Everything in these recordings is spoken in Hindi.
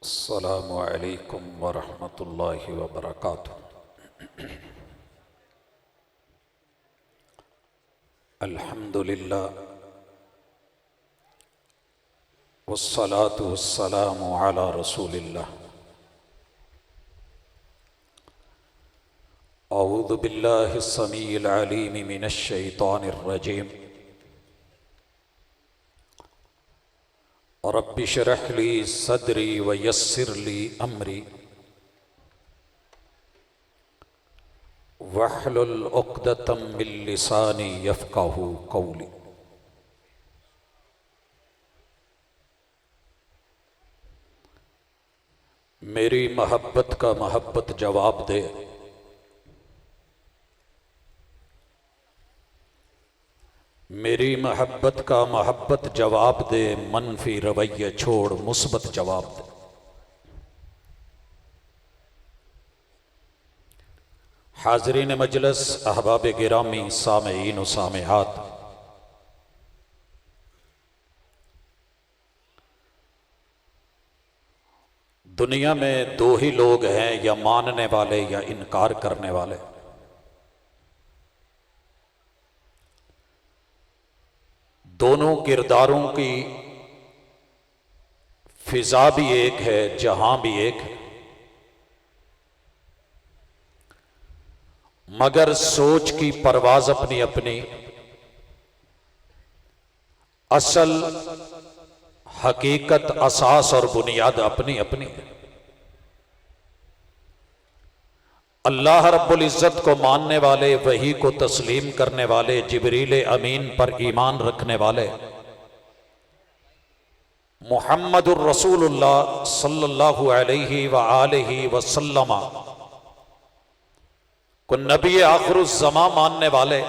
अस्सलामु अलैकुम वरहमतुल्लाहि वबरकातुहू। अल्हम्दुलिल्लाह वस्सलातु वस्सलामु अला रसूलिल्लाह। औज़ु बिल्लाहि स्समीइल अलीम मिनश शैतानिर रजीम। रब्बि श्रह ली सदरी व यस्सिर ली अमरी वहलुल उक़दतम मिन लिसानी यफ़क़हू क़ौली। मेरी मोहब्बत का मोहब्बत जवाब दे, मेरी मोहब्बत का मोहब्बत जवाब दे, मनफी रवैये छोड़ मुस्बत जवाब दे। हाज़रीन मजलिस, अहबाब गिरामी, सामईन व सामिआत, दुनिया में दो ही लोग हैं, या मानने वाले या इनकार करने वाले। दोनों किरदारों की फिजा भी एक है, जहां भी एक है, मगर सोच की परवाज अपनी अपनी, असल हकीकत असास और बुनियाद अपनी अपनी। अल्लाह रब्बुल इज़्ज़त को मानने वाले, वही को तस्लीम करने वाले, जिब्रील अमीन पर ईमान रखने वाले, मुहम्मदुर रसूलुल्लाह सल्लल्लाहु अलैहि व आलिहि वसल्लम को नबी आखिरुज़्ज़मा मानने वाले,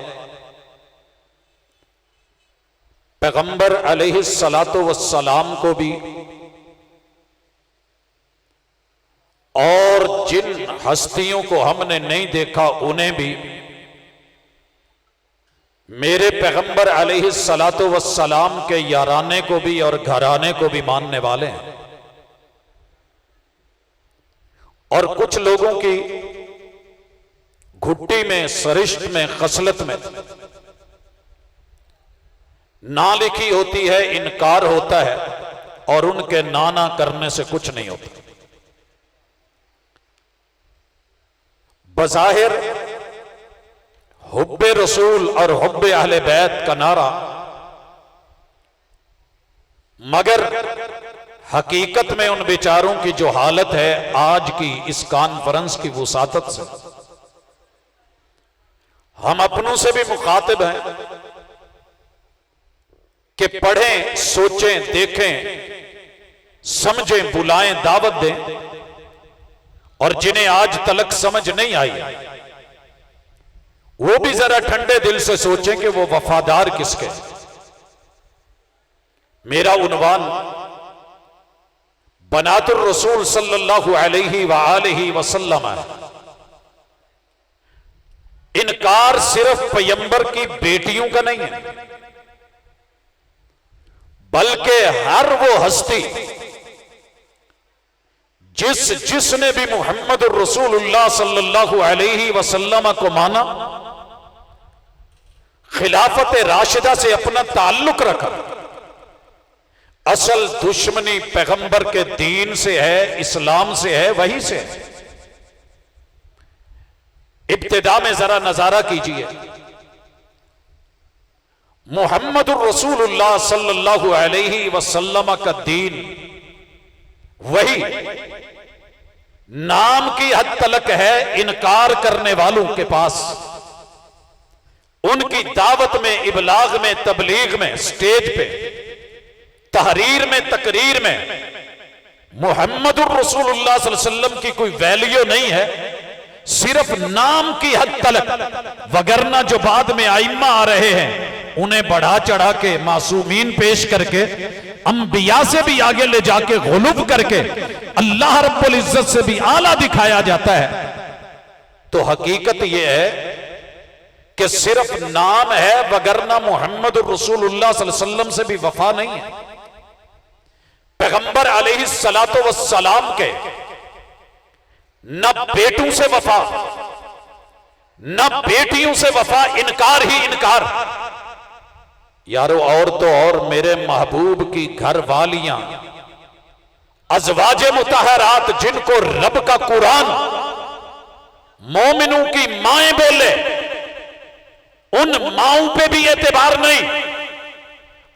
पैगंबर अलैहिस्सलातु वस्सलाम को भी, और जिन हस्तियों को हमने नहीं देखा उन्हें भी, मेरे पैगंबर अलैहिस्सलातु वस्सलाम के याराने को भी और घराने को भी मानने वाले हैं। और कुछ लोगों की घुट्टी में, सरिश्त में, खसलत में ना लिखी होती है, इनकार होता है, और उनके नाना करने से कुछ नहीं होता। बज़ाहिर हुब्बे रसूल और हुब्बे अहले बैत का नारा, मगर हकीकत में उन बेचारों की जो हालत है आज की इस कॉन्फ्रेंस की वसातत से, हम अपनों से भी मुखातिब हैं कि पढ़ें, सोचें, देखें, समझें, बुलाएं, दावत दें, और जिन्हें आज तलक समझ नहीं आई वो भी जरा ठंडे दिल से सोचें कि वो वफादार किसके। मेरा उन्वान बनातुर रसूल सल्लल्लाहु अलैहि व आलिहि वसल्लम है। इनकार सिर्फ पैगंबर की बेटियों का नहीं है, बल्कि हर वो हस्ती जिसने भी मुहम्मद रसूलुल्लाह सल्लल्लाहु अलैहि वसल्लम को माना, खिलाफत राशिदा से अपना ताल्लुक रखा, असल दुश्मनी पैगंबर के दीन से है, इस्लाम से है, वही से है। इब्तिदा में जरा नजारा कीजिए, मुहम्मद रसूलुल्लाह सल्लल्लाहु अलैहि वसल्लम का दीन वही नाम की हद तलक है इनकार करने वालों के पास। उनकी दावत में, इबलाग में, तबलीग में, स्टेज पे, तहरीर में, तकरीर में मुहम्मदुर रसूलुल्लाह सल्लल्लाहु अलैहि वसल्लम की कोई वैल्यू नहीं है, सिर्फ नाम की हद तलक। वगरना जो बाद में आइम्मा आ रहे हैं उन्हें बढ़ा चढ़ा के, मासूमीन पेश करके, अंबिया से भी आगे ले जाके, गुलूब करके अल्लाह रब्बुल इज्जत से भी आला दिखाया जाता है। तो हकीकत यह है कि सिर्फ नाम है, वगरना मुहम्मद रसूलुल्लाह सल्लल्लाहु अलैहि वसल्लम से भी वफा नहीं है। पैगंबर अलैहिस्सलातो वस्सलाम के न बेटों से वफा न बेटियों से वफा, इनकार ही इनकार। यारो और तो और मेरे महबूब की घर वालियां अज़वाजे मुतहरात, जिनको रब का कुरान मोमिनों की माएं बोले, उन माओं पे भी एतबार नहीं,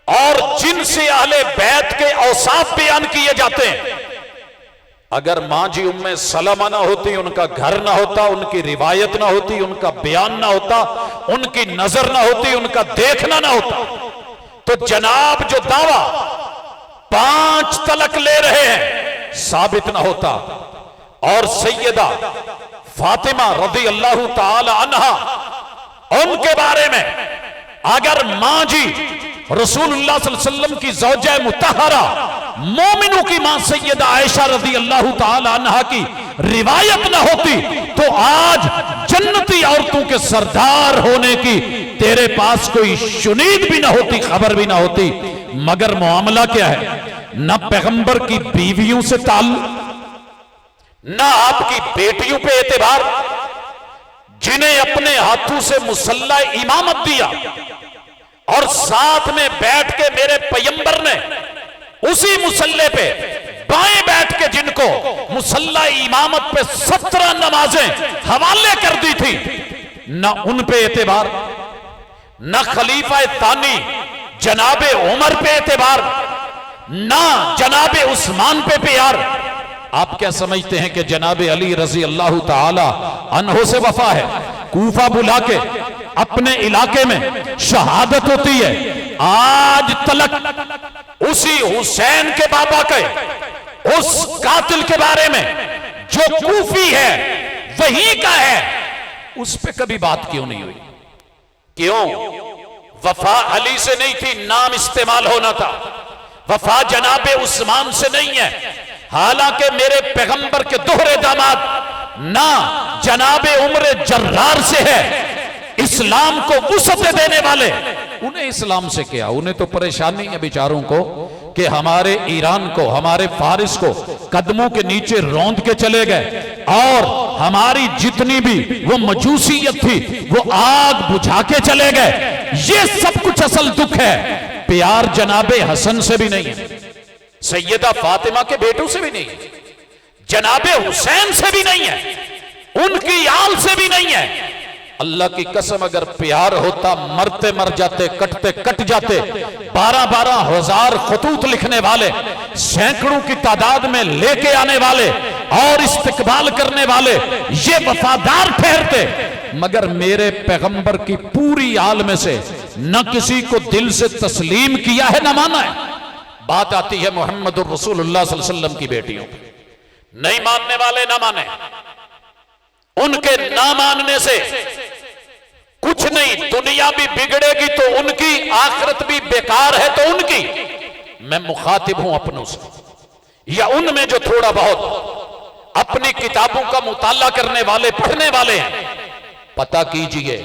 और जिनसे अहले बैत के औसाफ बयान किए जाते हैं। अगर मां जी उम्मे सलमा ना होती, उनका घर ना होता, उनकी रिवायत ना होती, उनका बयान ना होता, उनकी नजर ना होती, उनका देखना ना होता, तो जनाब जो दावा 5 तलक ले रहे हैं साबित ना होता। और सैयदा फातिमा रज़ी अल्लाह ताला अन्हा, उनके बारे में अगर मां जी रसूलुल्लाह सल्लल्लाहु अलैहि वसल्लम की ज़ौजा मुतहरा मोमिनों की मां सैयदा आयशा रज़ी अल्लाह ताला अन्हा की रिवायत ना होती, तो आज जन्नती औरतों के सरदार होने की तेरे पास कोई शुनीद भी ना होती, खबर भी ना होती। मगर मामला क्या है, ना पैगंबर की बीवियों से ताल्लुक, ना आपकी बेटियों पे एतबार, जिन्हें अपने हाथों से मुसल्ला इमामत दिया, और साथ में बैठ के मेरे पैगंबर ने उसी मुसल्ले पे बाएं बैठ के जिनको मुसल्ला इमामत पे 17 नमाजें हवाले कर दी थी, ना उन पे एतबार, ना खलीफा तानी जनाबे उमर पे एतबार, ना जनाबे उस्मान पे प्यार। आप क्या समझते हैं कि जनाबे अली रजी अल्लाह ताला अन्हो से वफा है? कूफा बुला के अपने इलाके में शहादत होती है। आज तलक उसी हुसैन के बाबा के उस कातिल के बारे में जो कूफी है वही का है, उस पे कभी बात क्यों नहीं हुई? क्यों? वफा अली से नहीं थी, नाम इस्तेमाल होना था। वफा जनाबे उस्मान से नहीं है, हालांकि मेरे पैगंबर के दोहरे दामाद ना जनाबे उम्र जर्रार से है। इस्लाम को वुसअत देने वाले, उन्हें इस्लाम से क्या, उन्हें तो परेशानी है बेचारों को कि हमारे ईरान को, हमारे फारिस को कदमों के नीचे रौंद के चले गए, और हमारी जितनी भी वो मजूसियत थी वो आग बुझा के चले गए। ये सब कुछ असल दुख है। प्यार जनाबे हसन से भी नहीं है, सैयदा फातिमा के बेटों से भी नहीं है, जनाबे हुसैन से भी नहीं है, उनकी आल से भी नहीं है। अल्लाह की कसम, अगर प्यार होता मरते मर जाते, कटते कट जाते। 12-12 हजार खतूत लिखने वाले, सैकड़ों की तादाद में लेके आने वाले और इस्तकबाल करने वाले, ये वफादार ठहरते। मगर मेरे पैगंबर की पूरी आल में से न किसी को दिल से तस्लीम किया है, न माना है। बात आती है मुहम्मदुर रसूलुल्लाह सल्लल्लाहु अलैहि वसल्लम की बेटियों, नहीं मानने वाले ना माने, उनके ना मानने से कुछ नहीं। दुनिया भी बिगड़ेगी तो उनकी, आखिरत भी बेकार है तो उनकी। मैं मुखातिब हूं अपनों से, या उनमें जो थोड़ा बहुत अपनी किताबों का मुताला करने वाले, पढ़ने वाले हैं। पता कीजिए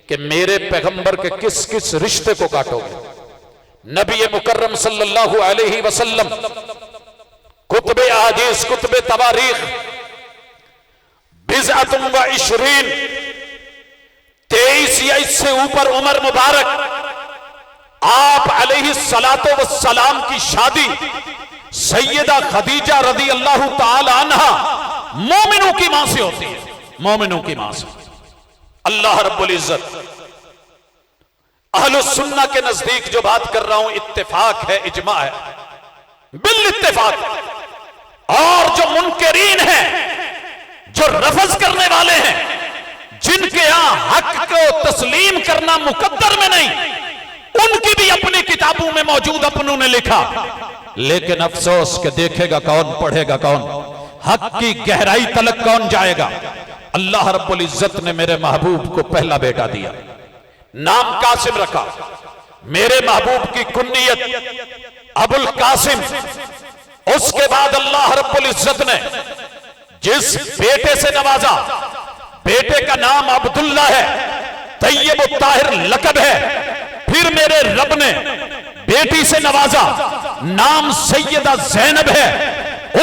कि मेरे पैगंबर के किस किस रिश्ते को काटोगे। नबी मुकर्रम सल्लल्लाहु अलैहि वसल्लम कुतुबे अहादीस, कुतुबे तवारीख, बिज़अतुन व इशरीन, 23 या इससे ऊपर उमर मुबारक, आप अलैहिस्सलातो वस्सलाम की शादी सैयदा खदीजा रज़ी अल्लाह ताला अन्हा मोमिनों की मां से होती है, मोमिनों की मां से। अल्लाह रब्बुल इज्जत अहलुस सुन्ना के नजदीक जो बात कर रहा हूं, इत्तेफाक है, इजमा है, बिल इत्तेफाक। और जो मुनकरीन हैं, जो रफज करने वाले हैं, जिनके यहां हक को तस्लीम करना मुकद्दर में नहीं, उनकी भी अपनी किताबों में मौजूद, अपनों ने लिखा। लेकिन अफसोस के देखेगा कौन, पढ़ेगा कौन, हक की गहराई तलक कौन जाएगा। अल्लाह रब्बुल इज्जत ने मेरे महबूब को पहला बेटा दिया, नाम कासिम रखा। मेरे महबूब की कुन्नियत अबुल कासिम। उसके बाद अल्लाह रब्बुल इज्जत ने जिस बेटे से नवाजा, बेटे का नाम अब्दुल्ला है, तैयब ताहिर लकब है। फिर मेरे रब ने बेटी से नवाजा, नाम सैयदा ज़ैनब है।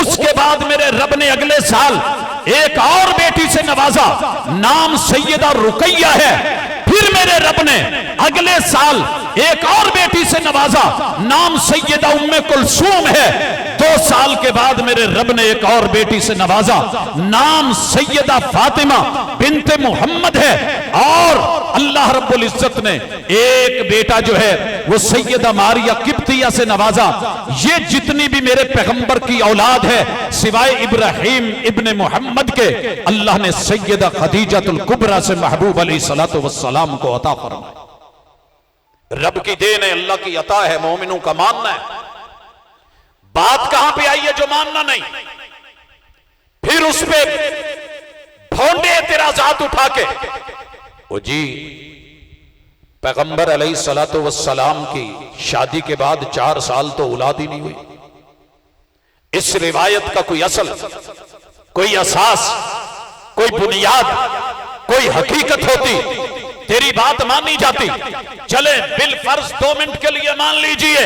उसके बाद मेरे रब ने अगले साल एक और बेटी से नवाजा, नाम सैयदा रुकैया है। फिर मेरे रब ने अगले साल एक और बेटी से नवाजा, नाम सैयदा उम्मे कुलसूम है। 2 साल के बाद मेरे रब ने एक और बेटी से नवाजा, नाम सैयदा फातिमा बिनते मोहम्मद है। और अल्लाह रब्बुल इज्जत ने एक बेटा जो है वो सैयदा मारिया किब्तिया से नवाजा। ये जितनी भी मेरे पैगंबर की औलाद है सिवाय इब्राहिम इब्ने मोहम्मद के, अल्लाह ने सैयदा खदीजतुल कुबरा से महबूब अलैहिस्सलातु वस्सलाम को अता फरमाया। रब की देन है, अल्लाह की अता है, मोमिनों का मानना है। बात कहां पे आई है जो मानना नहीं। फिर उस पे भोंडे एतराजात उठा के, ओ जी पैगंबर अलैहिस्सलातु वस्सलाम की शादी के बाद 4 साल तो औलाद ही नहीं हुई। इस रिवायत का कोई असल, कोई असास, कोई बुनियाद, कोई हकीकत होती, तेरी बात मानी जाती। चले बिल फर्ज 2 मिनट के लिए मान लीजिए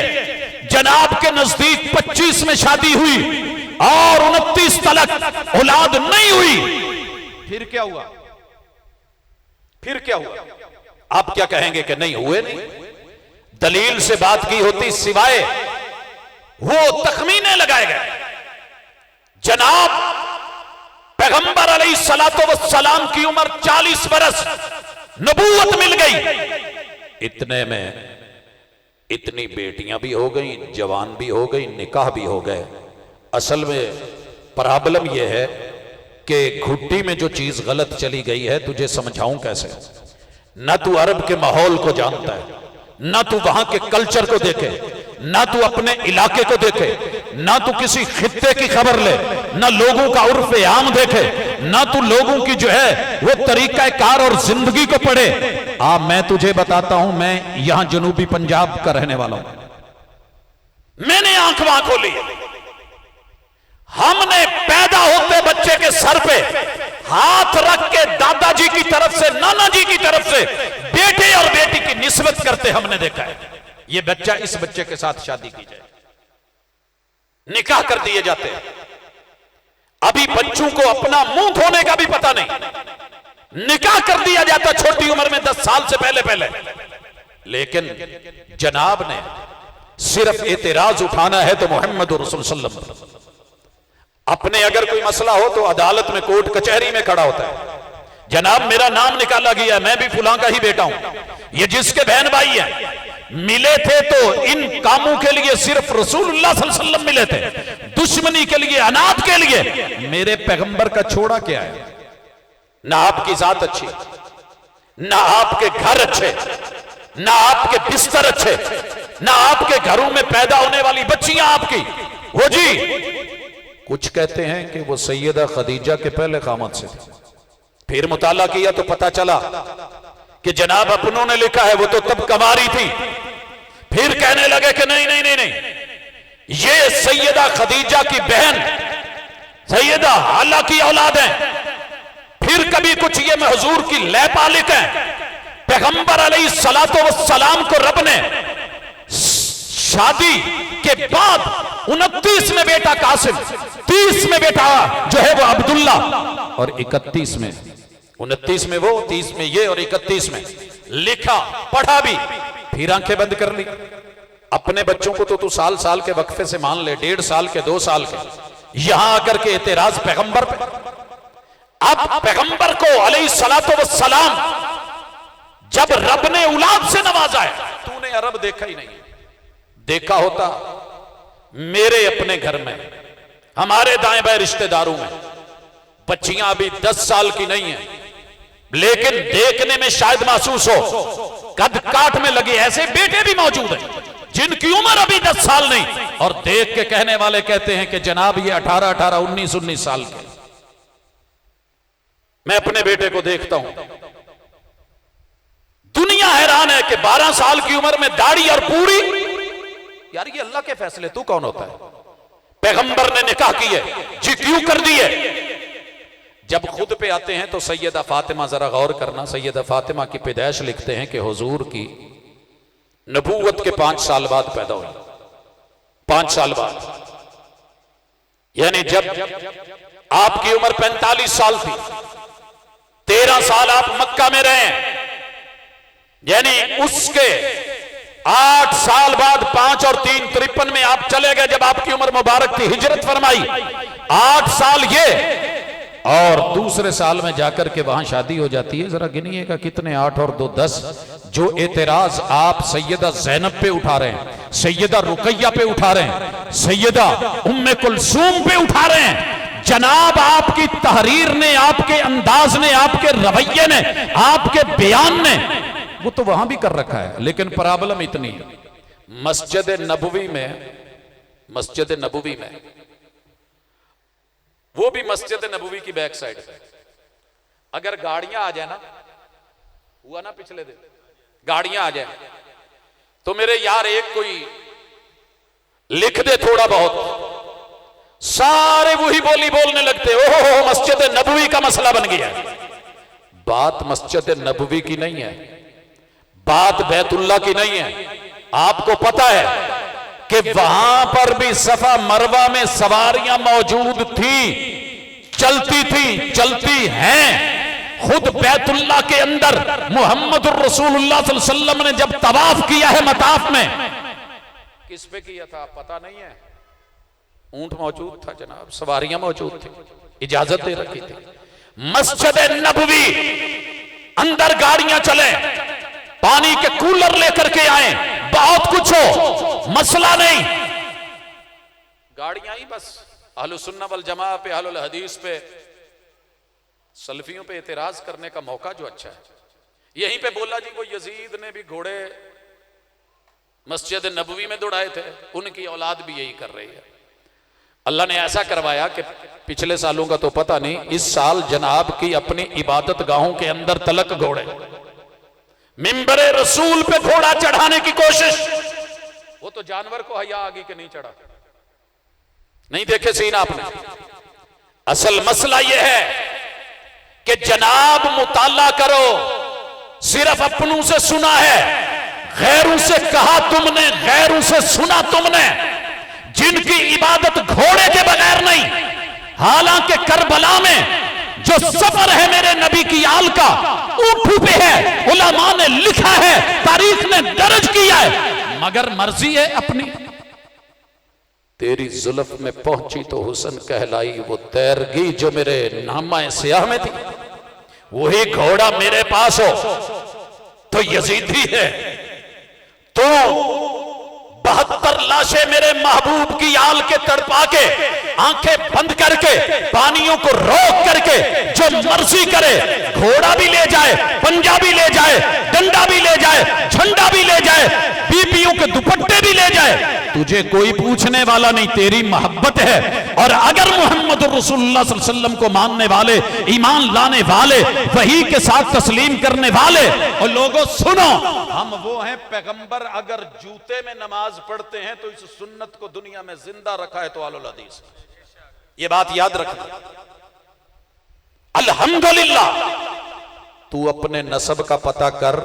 जनाब के नजदीक 25 में शादी हुई और 29 तलक औलाद नहीं हुई। फिर क्या हुआ? फिर क्या हुआ? आप क्या कहेंगे कि नहीं हुए? नहीं, दलील से बात की होती, सिवाय वो तखमीने लगाए गए। जनाब पैगंबर अलैहिस्सलातु वस्सलाम की उम्र 40 बरस, नबूवत मिल गई। इतने में इतनी बेटियां भी हो गई, जवान भी हो गई, निकाह भी हो गए। असल में प्रॉब्लम यह है कि घुट्टी में जो चीज गलत चली गई है, तुझे समझाऊं कैसे? ना तू अरब के माहौल को जानता है, ना तू वहां के कल्चर को देखे, ना तू अपने इलाके को देखे, ना तू किसी खित्ते की खबर ले, ना लोगों का उर्फ आम देखे, ना तू लोगों की जो है वो तरीका कार और जिंदगी को पढ़े। मैं तुझे बताता हूं, मैं यहां जनूबी पंजाब का रहने वाला हूं। मैंने आंख वहां खोली, हमने पैदा होते बच्चे के सर पे हाथ रख के दादाजी की तरफ से, नाना जी की तरफ से बेटे और बेटी की निस्बत करते हमने देखा है। ये बच्चा इस बच्चे के साथ शादी की जाए, निकाह कर दिए जाते हैं। अभी बच्चों को अपना मुंह धोने का भी पता नहीं, निकाह कर दिया जाता छोटी उम्र में 10 साल से पहले। लेकिन जनाब ने सिर्फ एतराज उठाना है तो मोहम्मद रसूल सल्लल्लाहु अलैहि वसल्लम अपने अगर कोई मसला हो तो अदालत में, कोर्ट कचहरी में खड़ा होता है। जनाब मेरा नाम निकाला गया, मैं भी फुलां का ही बेटा हूं, ये जिसके बहन भाई हैं मिले थे तो इन कामों के लिए सिर्फ रसूलुल्लाह सल्लल्लाहु अलैहि वसल्लम मिले थे, दुश्मनी के लिए, अनाथ के लिए मेरे पैगंबर का छोड़ा क्या है? ना आपकी जात अच्छी, ना आपके घर अच्छे, ना आपके बिस्तर अच्छे, ना आपके घरों में पैदा होने वाली बच्चियां आपकी। वो जी कुछ कहते हैं कि वो सैयदा खदीजा के पहले कामत से थे। फिर मुताला किया तो पता चला कि जनाब अपनों ने लिखा है वो तो तब कमारी थी। फिर कहने लगे कि नहीं नहीं नहीं नहीं, ये सैयदा खदीजा की बहन सैयदा हाला की औलाद है। फिर कभी कुछ ये हुजूर की लैपालिक है। पैगंबर अलैहिस्सलातु वस्सलाम को रब ने शादी के बाद 29 में बेटा कासिम, 30 में बेटा जो है वो अब्दुल्ला, और 31 में, 29 में वो, 30 में ये, और 31 में लिखा पढ़ा भी। फिर आंखें बंद कर ली। अपने बच्चों को तो तू साल साल के वक्फे से मान ले, 1.5 साल के, 2 साल के, यहां आकर के एतराज पैगंबर पे। अब पैगंबर को अलैहिस्सलातु वस्सलाम जब रब ने औलाद से नवाजा है, तूने अरब देखा ही नहीं। देखा होता मेरे अपने घर में, हमारे दाएं बाएं रिश्तेदारों में बच्चियां अभी 10 साल की नहीं है, लेकिन देखने में शायद महसूस हो कद काठ में लगे ऐसे बेटे भी मौजूद हैं जिनकी उम्र अभी 10 साल नहीं, और देख के कहने वाले कहते हैं कि जनाब ये 18-18, 19-19 साल के। मैं अपने बेटे को देखता हूं, दुनिया हैरान है कि 12 साल की उम्र में दाढ़ी और पूरी। यार ये अल्लाह के फैसले, तू कौन होता है? पैगंबर ने निकाह किए जी, क्यों कर दिए? जब खुद पे आते हैं तो सैयदा फातिमा, जरा गौर करना, सैयदा फातिमा की पैदाइश लिखते हैं कि हुजूर की नबूवत के 5 साल बाद पैदा हुई। 5 साल बाद, यानी जब आपकी उम्र 45 साल थी, 13 साल आप मक्का में रहे, यानी उसके 8 साल बाद 5 और 3 53 में आप चले गए, जब आपकी उम्र मुबारक थी, हिजरत फरमाई। 8 साल ये, और दूसरे साल में जाकर के वहां शादी हो जाती है। जरा गिनिएगा कितने, 8 और 2 10। जो एतराज आप सैयदा ज़ैनब पे उठा रहे हैं, सैयदा रुकैया पे उठा रहे हैं, सैयदा उम्मे कुलसूम पे उठा रहे हैं, जनाब आपकी तहरीर ने, आपके अंदाज ने, आपके रवैये ने, आपके बयान ने, वो तो वहां भी कर रखा है। लेकिन प्रॉब्लम इतनी है, मस्जिद नबवी में वो भी मस्जिद नबवी की बैक साइड पे अगर गाड़ियां आ जाए ना, हुआ ना पिछले दिन, गाड़ियां आ जाए तो मेरे यार एक कोई लिख दे थोड़ा बहुत, सारे वही बोली बोलने लगते, ओहो मस्जिद नबवी का मसला बन गया। बात मस्जिद नबवी की नहीं है, बात बैतुल्ला की नहीं है। आपको पता है कि वहां पर भी सफा मरवा में सवारियां मौजूद थी, चलती थी, चलती हैं। खुद बैतुल्ला के अंदर मोहम्मद रसूलुल्लाह सल्लल्लाहु अलैहि वसल्लम ने जब तवाफ किया है मताफ में, किस पे किया था पता नहीं है, ऊंट मौजूद था जनाब, सवारियां मौजूद थी, इजाजत दे रखी थी। मस्जिद नबवी अंदर गाड़ियां चले, पानी के कूलर लेकर के आए, बहुत कुछ हो, मसला नहीं, गाड़ियां ही बस। अहलुस सुन्नह वल जमा पे, अहलुल हदीस पे, सल्फियों पे एतराज करने का मौका जो अच्छा है। यहीं पे बोला जी वो यजीद ने भी घोड़े मस्जिद नबवी में दौड़ाए थे, उनकी औलाद भी यही कर रही है। अल्लाह ने ऐसा करवाया कि पिछले सालों का तो पता नहीं, इस साल जनाब की अपनी इबादत गाहों के अंदर तलक घोड़े, मिंबरे रसूल पे घोड़ा चढ़ाने की कोशिश। वो तो जानवर को हया आगे के नहीं चढ़ा, नहीं देखे सीन आपने। असल मसला यह है कि जनाब मुताला करो, सिर्फ अपनों से सुना है, गैरों से कहा तुमने, गैरों से सुना तुमने, जिनकी इबादत घोड़े के बगैर नहीं। हालांकि करबला में जो सफर है मेरे नबी की आल का, ऊँट पे है, उलमा ने लिखा है, तारीख ने दर्ज किया है, मगर मर्जी है अपनी। तेरी जुल्फ में पहुंची तो हुस्न कहलाई वो तैरगी जो मेरे नामा सियाह में थी। वही घोड़ा मेरे पास हो तो यजीदी है, तो 72 लाशें मेरे महबूब की आल के तड़पा के, आंखें बंद करके, पानियों को रोक करके जो मर्जी करे, घोड़ा भी ले जाए, पंजा भी ले जाए, डंडा भी ले जाए, झंडा भी ले जाए, बीबियों के दुपट्टे भी ले जाए, तुझे कोई पूछने वाला नहीं, तेरी मोहब्बत है। और अगर मोहम्मद रसूलुल्लाह सल्लल्लाहु अलैहि वसल्लम को मानने वाले, ईमान लाने वाले, वही के साथ तस्लीम करने वाले, और लोगों सुनो, हम वो हैं पैगंबर अगर जूते में नमाज पढ़ते हैं तो इस सुन्नत को दुनिया में जिंदा रखा है तो आलुल हदीस। ये बात याद रखना। अल्हम्दुलिल्लाह, तू अपने नसब का पता कर,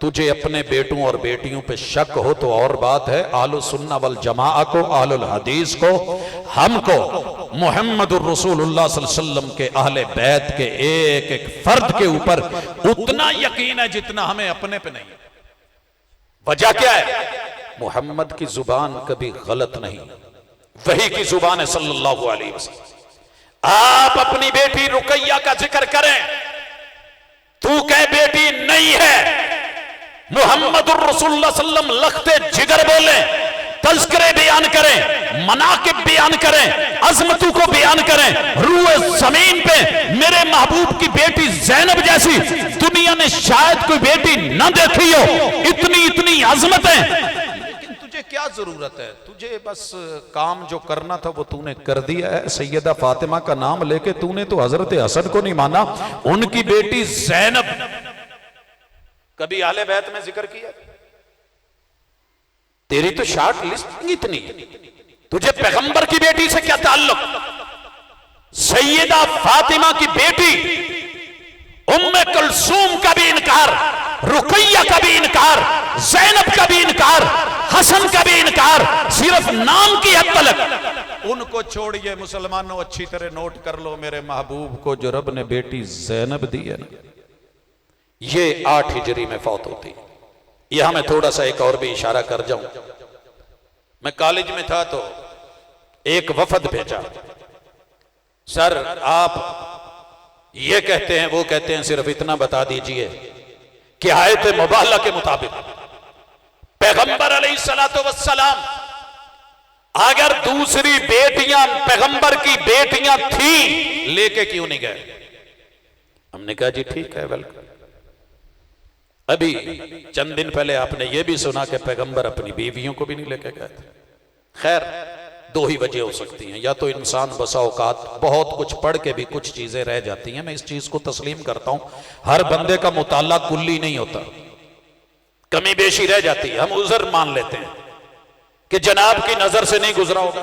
तुझे अपने बेटों और बेटियों पे शक हो तो और बात है। आलुस सुन्ना वल जमाआ को, आलुल हदीस को, हमको मुहम्मदुर रसूलुल्लाह सल्लल्लाहु अलैहि वसल्लम के अहले बैत के एक एक फर्द के ऊपर उतना यकीन है जितना हमें अपने पे नहीं। वजह क्या है? मोहम्मद की जुबान कभी गलत नहीं, वही की जुबान है सल्लल्लाहु अलैहि वसल्लम। आप अपनी बेटी रुकैया का जिक्र करें, तू कह बेटी नहीं है, मुहम्मदुर रसूलुल्लाह सल्लल्लाहु अलैहि वसल्लम लखते जिगर बोले, तज़किरे बयान करें, मनाकिब बयान करें, अजमतों को बयान करें, रूए जमीन पे मेरे महबूब की बेटी ज़ैनब जैसी दुनिया ने शायद कोई बेटी न देखी हो, इतनी इतनी अजमतें। लेकिन तुझे क्या जरूरत है? तुझे बस काम जो करना था वो तूने कर दिया है। सैयदा फातिमा का नाम लेके तूने तो हजरत हसन को नहीं माना, उनकी बेटी ज़ैनब कभी आले बैत में जिक्र किया? तेरी तो शॉर्ट लिस्ट इतनी, तुझे पैगंबर की बेटी से क्या ताल्लुक? सैयदा फातिमा की बेटी उम्मे कुलसूम का भी इनकार, रुकैया का भी इनकार, ज़ैनब का भी इनकार, हसन का भी इनकार, सिर्फ नाम की हद तक। उनको छोड़िए मुसलमानों, अच्छी तरह नोट कर लो, मेरे महबूब को जो रब ने बेटी ज़ैनब दी है ना, ये 8 हिजरी में फौत होती। यहां मैं थोड़ा सा एक और भी इशारा कर जाऊं। मैं कॉलेज में था तो एक वफद भेजा, सर आप ये कहते हैं वो कहते हैं, सिर्फ इतना बता दीजिए कि आयत मुबाला के मुताबिक पैगंबर अलैहिस्सलातु वस्सलाम अगर दूसरी बेटियां पैगंबर की बेटियां थी लेके क्यों नहीं गए? हमने कहा जी ठीक है, वेलकम। अभी चंद दिन पहले आपने ये भी सुना कि पैगंबर अपनी बीवियों को भी नहीं लेके गए थे। खैर 2 ही वजह हो सकती हैं, या तो इंसान बसा औकात बहुत कुछ पढ़ के भी कुछ चीजें रह जाती हैं। मैं इस चीज को तस्लीम करता हूं, हर बंदे का मुताला कुल्ली नहीं होता, कमी बेशी रह जाती है। हम उज़र मान लेते हैं कि जनाब की नजर से नहीं गुजरा होगा।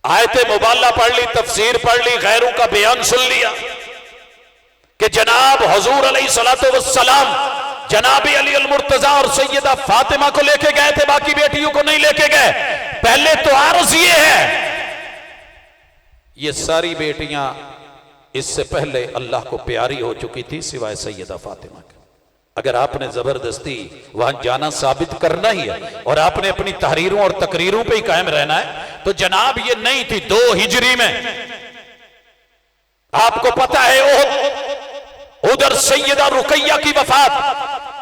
आयत मुबाला पढ़ ली, तफसीर पढ़ ली, गैरों का बयान सुन लिया कि जनाब हुजूर अलैहिस्सलातु वस्सलाम जनाबी अली अल मुर्तजा और सैयदा फातिमा को लेके गए थे, बाकी बेटियों को नहीं लेके गए। पहले तो आरज़ ये है, ये सारी बेटियां इससे पहले अल्लाह को प्यारी हो चुकी थी सिवाय सैयदा फातिमा के। अगर आपने जबरदस्ती वहां जाना साबित करना ही है और आपने अपनी तहरीरों और तकरीरों पे ही कायम रहना है तो जनाब ये नहीं थी 2 हिजरी में। आपको पता है उधर सैयदा रुकैया की वफात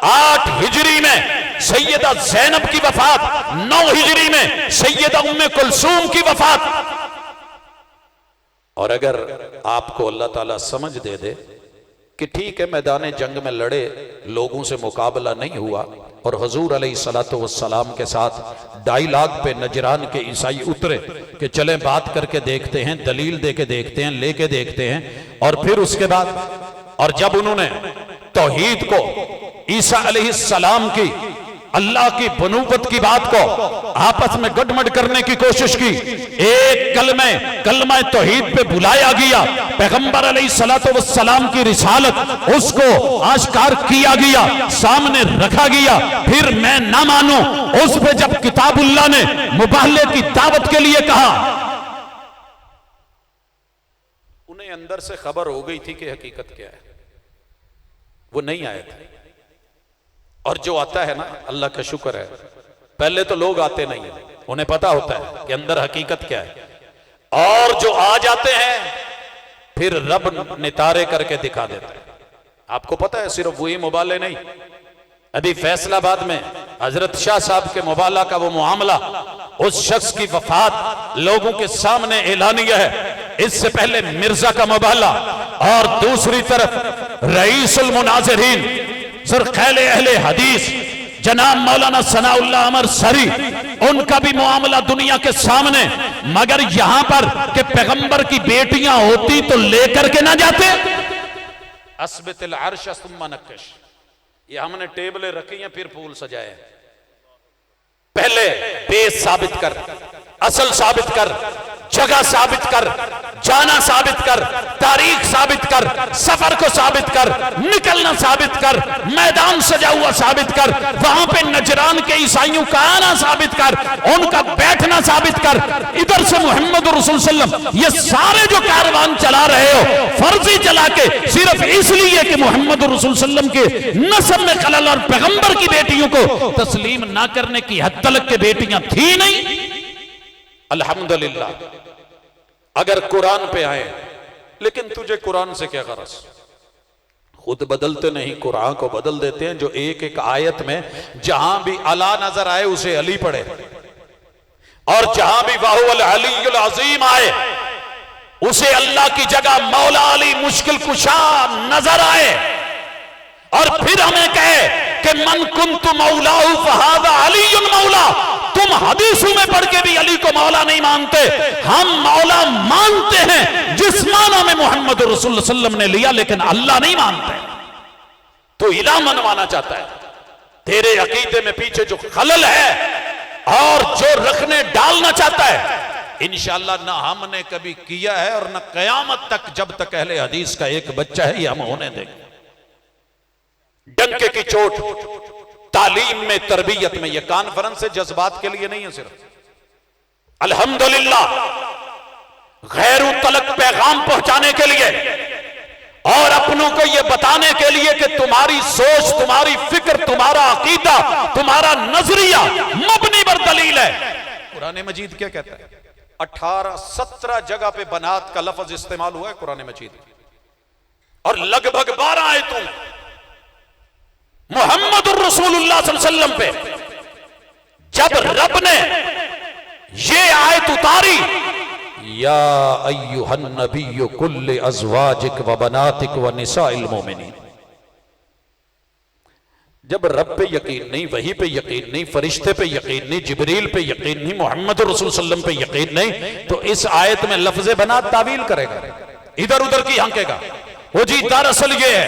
8 हिजरी में, सैयदा ज़ैनब की वफात 9 हिजरी में, सैयदा उम्मे कुलसूम की वफात। और अगर आपको अल्लाह ताला समझ दे दे कि ठीक है मैदान जंग में लड़े लोगों से मुकाबला नहीं हुआ और हुजूर अलैहिस्सलातु वस्सलाम के साथ डायलॉग पे नजरान के ईसाई उतरे कि चलें बात करके देखते हैं, दलील दे के देखते हैं, लेके देखते हैं, और फिर उसके बाद और जब उन्होंने तौहीद को, ईसा अलैहिस्सलाम की, अल्लाह की बनुवत की बात को आपस में गड़बड़ करने की कोशिश की, एक कलमा तौहीद पे बुलाया गया, पैगंबर अलैहिस्सलातु वस्सलाम की रिसालत उसको आश्कार किया गया, सामने रखा गया, फिर मैं ना मानूं उस पे जब किताबुल्लाह ने मुबाहले की दावत के लिए कहा, उन्हें अंदर से खबर हो गई थी कि हकीकत क्या है, वो नहीं आए थे। और जो आता है ना, अल्लाह का शुक्र है, पहले तो लोग आते नहीं है, उन्हें पता होता है कि अंदर हकीकत क्या है, और जो आ जाते हैं फिर रब नितारे करके दिखा देते हैं। आपको पता है सिर्फ वही मुबाले नहीं, अभी फैसलाबाद में हजरत शाह साहब के मुबाला का वो मामला, उस शख्स की वफात लोगों के सामने ऐलानिया है। इससे पहले मिर्जा का मुबाला, और दूसरी तरफ रईसुल मुनाज़िरीन सरखैले अहले हदीस जनाब मौलाना सनाउल्लाह अमर सरी, उनका भी मामला दुनिया के सामने। मगर यहां पर कि पैगंबर की बेटियां होती तो लेकर के ना जाते। अस्बितिल अर्श सुम्मा नक्श, ये हमने टेबलें रखी हैं फिर फूल सजाए। पहले बेस साबित कर, असल साबित कर, जगह साबित कर, जाना साबित कर, तारीख साबित कर, सफर को साबित कर, निकलना साबित कर, मैदान सजा हुआ साबित कर, वहां पे नजरान के ईसाइयों का आना साबित कर, उनका बैठना साबित कर, इधर से मोहम्मद रसूल सल्लम, ये सारे जो कारवान चला रहे हो फर्जी चला के सिर्फ इसलिए कि मोहम्मद रसूल सल्लम के नस्ब में खलल और पैगंबर की बेटियों को तस्लीम ना करने की हद तक के बेटियां थी नहीं। अल्हम्दुलिल्लाह अगर कुरान पे आए, लेकिन तुझे कुरान से क्या गरज, खुद बदलते नहीं, कुरान को बदल देते हैं। जो एक एक आयत में जहां भी अला नजर आए उसे अली पढ़े, और जहां भी वाहुल अलीयुल अजीम आए उसे अल्लाह की जगह मौला अली मुश्किल कुशा नजर आए, और फिर हमें कहे कि मन कुन्तु मौलाहु फहादा अलीयुन मौला। तुम हदीसों में पढ़ के भी अली को मौला नहीं मानते, हम मौला मानते हैं जिस माना में मोहम्मद रसूल सल्लम ने लिया, लेकिन अल्लाह नहीं मानते। तो इला मनवाना चाहता है, तेरे अकीदे में पीछे जो खलल है और जो रखने डालना चाहता है, इंशाअल्लाह ना हमने कभी किया है और ना कयामत तक, जब तक अहले हदीस का एक बच्चा है, ये हम होने देंगे। डंके की चोट तालीम में, तरबियत में। यह कॉन्फ्रेंस से जज्बात के लिए नहीं है सिर्फ। अल्हम्दुलिल्लाह गैरों तलक पैगाम पहुंचाने के लिए और अपनों को यह बताने के लिए कि तुम्हारी सोच, तुम्हारी फिक्र, तुम्हारा अकीदा, तुम्हारा नजरिया मबनी पर दलील है। कुरान मजीद क्या कहता है? 17 जगह पे बनात का लफ्ज इस्तेमाल हुआ है कुरान मजीद और लगभग 12 आयतों में मुहम्मदुर रसूलुल्लाह सल्लल्लाहु अलैहि वसल्लम पे जब रब ने ये आयत उतारी, या अय्युहन नबिय्यु कुल्लि अज़वाजिक व बनातिक व निसाइल मोमिनीन, जब रब पे यकीन नहीं, वही पे यकीन नहीं, फरिश्ते पे यकीन नहीं, जिब्रील पे यकीन नहीं, मोहम्मद रसूल सल्लम पे यकीन नहीं, तो इस आयत में लफ्ज़ बनात तावील करेगा, इधर उधर की हंकेगा। वो जी दरअसल ये है,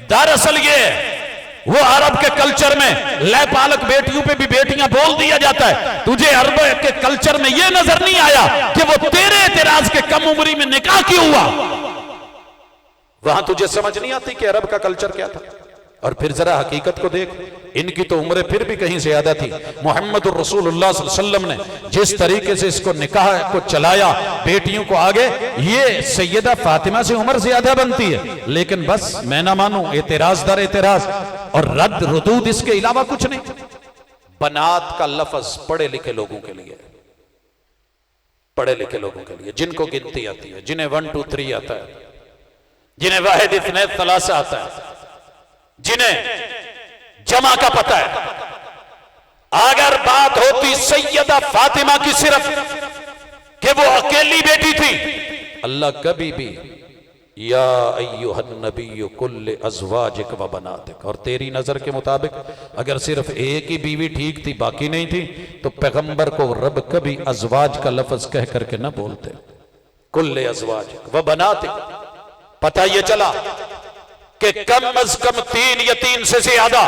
दरअसल ये है। वो अरब के कल्चर में लै पालक बेटियों पे भी बेटियां बोल दिया जाता है। तुझे अरब के कल्चर में यह नजर नहीं आया कि वो तेरे एतराज के कम उम्री में निकाह क्यों हुआ? वहां तुझे समझ नहीं आती कि अरब का कल्चर क्या था। और फिर जरा हकीकत को देख, इनकी तो उम्रें फिर भी कहीं ज्यादा थी। मोहम्मद रसूलुल्लाह सल्लल्लाहु अलैहि वसल्लम ने जिस तरीके से इसको निकाह को चलाया, बेटियों को आगे, ये सैयदा फातिमा से उम्र ज्यादा बनती है, लेकिन बस मैं ना मानूं, एतराज दर एतराज और रद्द रुदूद, इसके अलावा कुछ नहीं। बनात का लफ्ज पढ़े लिखे लोगों के लिए, पढ़े लिखे लोगों के लिए, जिनको गिनती आती है, जिन्हें 1 2 3 आता है, जिन्हें वाहिद इत्नैन सलासा आता है, जिन्हें जमा का पता है। अगर बात होती सैयदा फातिमा की सिर्फ कि वो अकेली बेटी थी, अल्लाह कभी भी या अय्युहन नबिय्यु कुल्लि अज़वाजिक व बनातिक, और तेरी नजर के मुताबिक अगर सिर्फ एक ही बीवी ठीक थी, बाकी नहीं थी, तो पैगंबर को रब कभी अज़वाज का लफ्ज कह करके ना बोलते, कुल्लि अज़वाजिक व बनातिक। पता ये चला कि कम अज कम 3 या 3 से ज्यादा,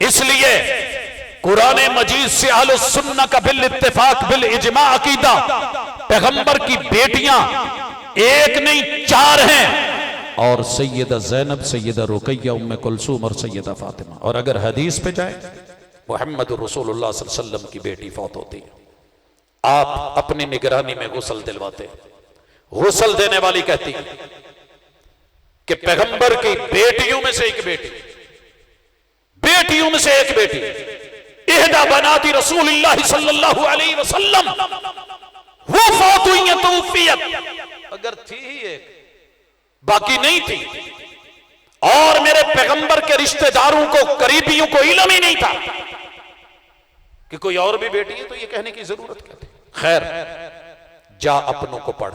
इसलिए कुरान मजीद से अहले सुन्नह का बिल इत्तेफाक बिल इजमा अकीदा, पैगंबर की बेटियां एक नहीं 4 हैं, और सैयदा ज़ैनब, सैयदा रुकैया, उम्मे कुलसूम और सैयदा फातिमा। और अगर हदीस पे जाए, मुहम्मद रसूलुल्लाह सल्लल्लाहु अलैहि वसल्लम की बेटी फौत होती है, आप अपनी निगरानी में गुस्ल दिलवाते, गुस्ल देने वाली कहती कि पैगंबर की बेटियों में से एक बेटी, बेटियों में से एक बेटी, इहदा बनाती रसूलुल्लाह सल्लल्लाहु अलैहि वसल्लम, वो फौत हुई है, तौफियत अगर थी ही एक, बाकी नहीं थी, और मेरे पैगंबर के रिश्तेदारों को, करीबियों को इल्म ही नहीं था कि कोई और भी बेटी है, तो ये कहने की जरूरत क्या थी? खैर, जा अपनों को पढ़,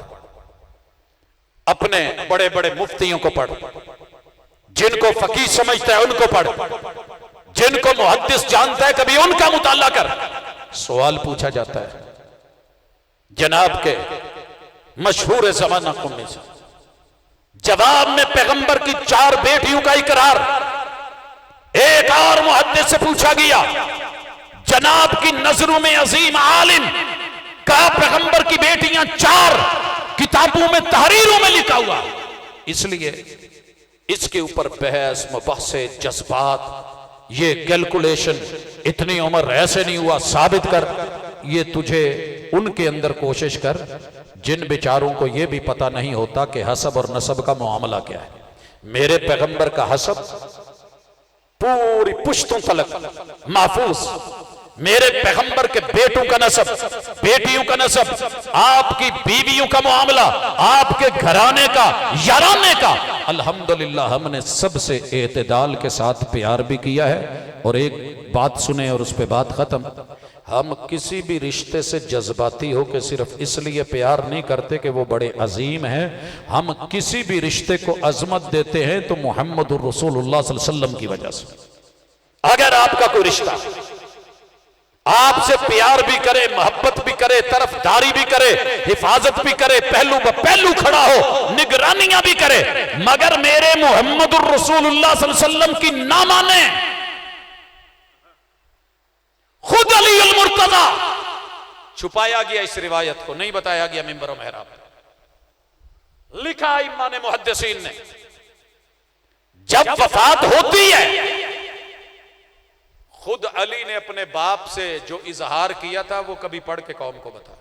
अपने बड़े बड़े मुफ्तियों को पढ़, जिनको फकीह समझता है उनको पढ़, जिनको मुहद्दिस जानता है कभी उनका मुताला कर। सवाल पूछा जाता है जनाब के मशहूर ज़माना कुम्मी से, जवाब में पैगंबर की 4 बेटियों का इकरार। एक और मुहद्दिस से पूछा गया, जनाब की नजरों में अजीम आलिम का पैगंबर की बेटियां 4 किताबों में, तहरीरों में लिखा हुआ, इसलिए इसके ऊपर बहस, मुबाहसे, जज्बात, ये कैलकुलेशन, इतनी उम्र ऐसे नहीं हुआ, साबित कर। ये तुझे उनके अंदर कोशिश कर जिन बेचारों को यह भी पता नहीं होता कि हसब और नसब का मामला क्या है। मेरे पैगंबर का हसब पूरी पुश्तों तलक महफूज, मेरे पैगंबर के बेटों का नसब, बेटियों का नसब, आपकी बीवियों का मामला, आपके घराने का, याराने का, अल्हम्दुलिल्लाह हमने सबसे एतदाल के साथ प्यार भी किया है। और एक बात सुने और उस पर बात खत्म, हम किसी भी रिश्ते से जज्बाती हो के सिर्फ इसलिए प्यार नहीं करते कि वो बड़े अजीम हैं। हम किसी भी रिश्ते को अजमत देते हैं तो मुहम्मदुर रसूलुल्लाह सल्लल्लाहु अलैहि वसल्लम की वजह से। अगर आपका कोई रिश्ता आपसे प्यार भी करे, मोहब्बत भी करे, तरफदारी भी करे, हिफाजत भी करे, पहलू ब पहलू खड़ा हो, निगरानियां भी करे, मगर मेरे मुहम्मदुर रसूलुल्लाह सल्लल्लाहु अलैहि वसल्लम की ना माने, खुद अली अल मुर्तजा छुपाया गया इस रिवायत को, नहीं बताया गया मिंबर और मेहराब। लिखा इमाम मुहद्दिसीन ने, जब वफात होती है, खुद अली ने अपने बाप से जो इजहार किया था वो कभी पढ़ के कौम को बता,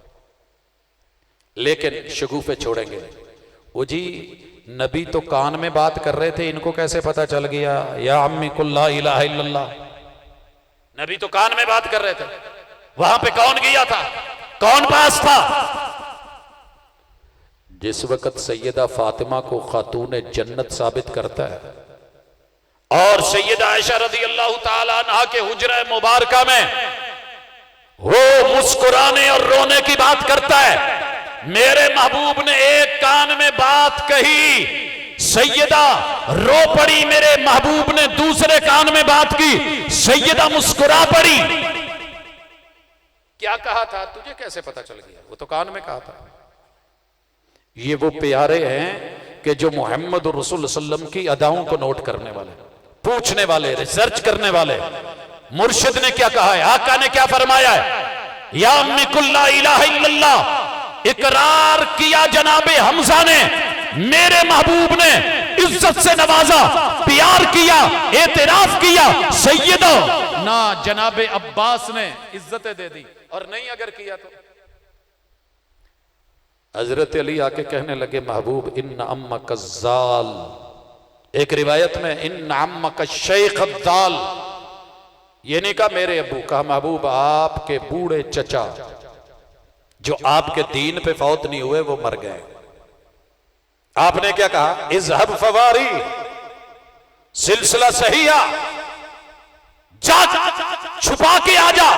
लेकिन शगुफे छोड़ेंगे। वो जी नबी तो कान में बात कर रहे थे, इनको कैसे पता चल गया? या अम्मी कुल ला इलाहा इल्लल्लाह, नबी तो कान में बात कर रहे थे, वहां पे कौन गया था, कौन पास था? जिस वक्त सैयदा फातिमा को खातून जन्नत साबित करता है और सैयदा आयशा रज़ी अल्लाह ताला अन्हा के हुजरा मुबारका में वो मुस्कुराने और रोने की बात करता है, मेरे महबूब ने एक कान में बात कही, सैयदा रो पड़ी, मेरे महबूब ने दूसरे कान में बात की, सैयदा मुस्कुरा पड़ी। क्या कहा था? तुझे कैसे पता चल गया? वो तो कान में कहा था। ये वो प्यारे हैं कि जो मोहम्मद रसूल सल्लम की अदाओं को नोट करने वाले, पूछने वाले, रिसर्च करने वाले। मुर्शिद ने क्या कहा है, आका ने क्या फरमाया है? या अम्मी कुल ला इलाहा इल्लल्लाह, इकरार किया जनाबे हमजा ने, मेरे महबूब ने इज्जत से नवाजा, प्यार किया, एतराफ किया, सैयदा ना जनाबे अब्बास ने इज्जतें दे दी, और नहीं अगर किया तो हजरत अली आके कहने लगे, महबूब इन्ना अम्मा कज़्ज़ाल, एक रिवायत में इन्ना अम्मा का शेख अब्दाल, ये नहीं कहा मेरे अबू, कहा महबूब आपके बूढ़े चचा जो आपके दीन पे फौत नहीं हुए वो मर गए। आपने क्या कहा? इज़हब फवारी सिलसिला सहिया, जा छुपा के आ जा,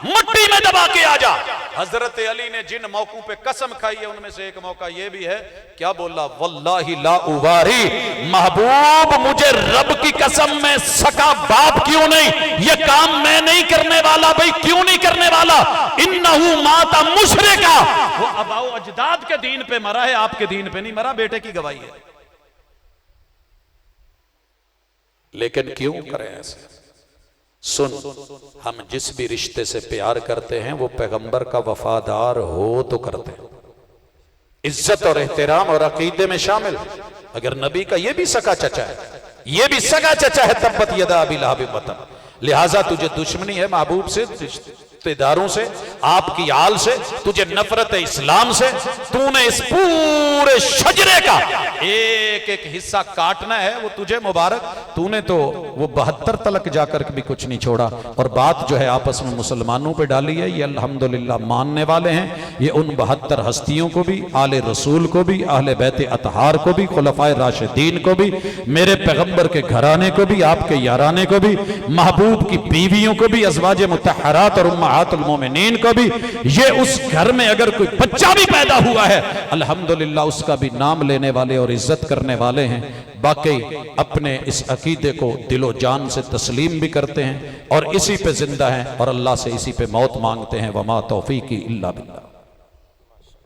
मिट्टी में दबा के आ जा। हजरत अली ने जिन मौकों पे कसम खाई है उनमें से एक मौका यह भी है, क्या बोला? वल्लाही ला उबारी, महबूब मुझे रब की कसम में सका बाप क्यों नहीं, ये काम मैं नहीं करने वाला। भाई क्यों नहीं करने वाला? इन्नहु माता मुशरिका, वो अबाउ अजदाद के दीन पे मरा है, आपके दीन पे नहीं मरा, बेटे की गवाही है। लेकिन क्यों करें ऐसे? सुन, हम जिस भी रिश्ते से प्यार करते हैं वो पैगंबर का वफादार हो तो करते हैं, इज्जत और एहतराम और अकीदे में शामिल। अगर नबी का ये भी सगा चचा है, ये भी सगा चचा है, तब्बत यदा अबी लहब वतन, लिहाजा तुझे दुश्मनी है महबूब से, रिश्तेदारों से, आपकी आल से, तुझे नफरत है इस्लाम से। तूने इस पूरे शजरे का एक एक हिस्सा काटना है, वो तुझे मुबारक। तूने तो वो 72 तलक जाकर भी कुछ नहीं छोड़ा। और बात जो है आपस में मुसलमानों पे डाली है, ये अल्हम्दुलिल्लाह मानने वाले हैं। ये उन 72 हस्तियों को भी, आले रसूल को भी, अहले बैत अतहार को भी, खुलफाए राशिदीन को भी, मेरे पैगंबर के घराने को भी, आपके याराने को भी, महबूब की बीवियों को भी, अज़वाज मुतहरात और उम्महातुल मोमिनीन को भी। ये उस घर में अगर कोई बच्चा भी पैदा हुआ है, अल्हम्दुलिल्लाह उसका भी नाम लेने वाले और इज्जत करने वाले हैं। बाकी अपने इस अकीदे को दिलो जान से तस्लीम भी करते हैं और इसी पे जिंदा हैं और अल्लाह से इसी पे मौत मांगते हैं। वमा तौफीकी इल्ला बिल्लाह।